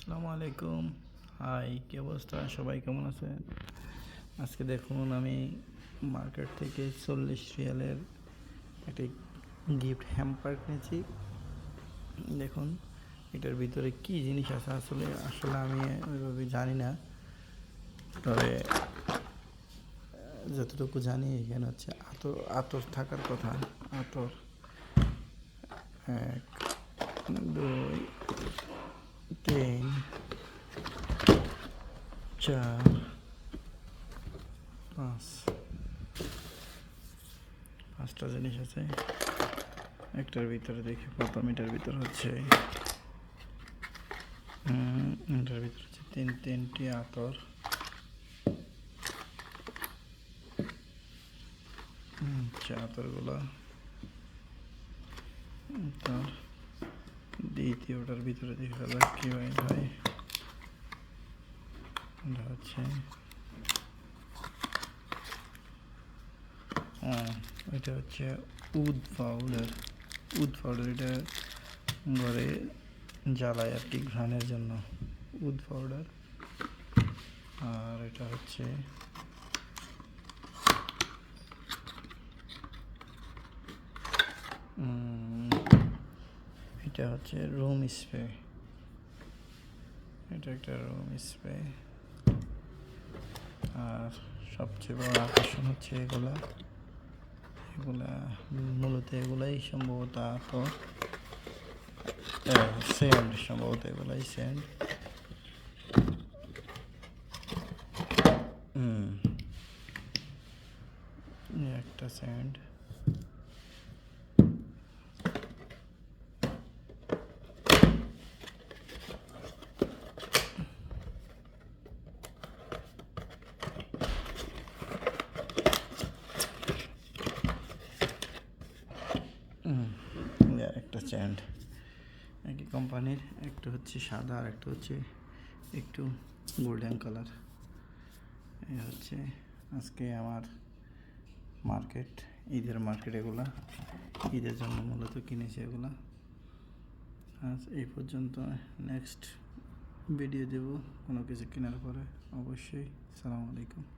আসসালামু আলাইকুম। হাই, কি অবস্থা? সবাই কেমন আছেন? আজকে দেখুন, আমি মার্কেট থেকে 40 রিয়ালের একটি গিফট হ্যাম্পার কিনেছি। দেখুন, এটার ভিতরে কি জিনিস আছে আসলে আসলে আমি ওইভাবে জানি না। তবে যতটুকু জানি, এখানে হচ্ছে আতর থাকার কথা। আতর 1, 2, 3, 4, 5টা জিনিস আছে একটার ভিতরে। দেখি প্রথম এটার ভিতর হচ্ছে তিনটি আতর। আতরগুলো তার দ্বিতীয়টার ভিতরে দেখা যাক কি হয়। এটা হচ্ছে এটা হচ্ছে উড পাউডার। এটা ঘরে জ্বালায় আর কি, ঘ্রাণের জন্য উড পাউডার। আর এটা হচ্ছে এটা হচ্ছে রুম স্প্রে। এটা একটা রুম স্প্রে। আর সবচেয়ে বড় আকর্ষণ হচ্ছে এগুলা মূলত এগুলাই সম্ভবত আতর, সেন্ট। সম্ভবত এগুলাই সেন্ট। একটা সেন্ট। একটা সেন্ট একই কোম্পানির। একটা হচ্ছে সাদা আর একটা হচ্ছে একটু গোল্ডেন কালার। এই হচ্ছে আজকে আমার ঈদের মার্কেট। এগুলা ঈদের জন্য মূলত কিনেছি এগুলা। আজ এই পর্যন্ত। নেক্সট ভিডিও দেব কোনো কিছু কেনার পরে অবশ্যই। সালামু আলাইকুম।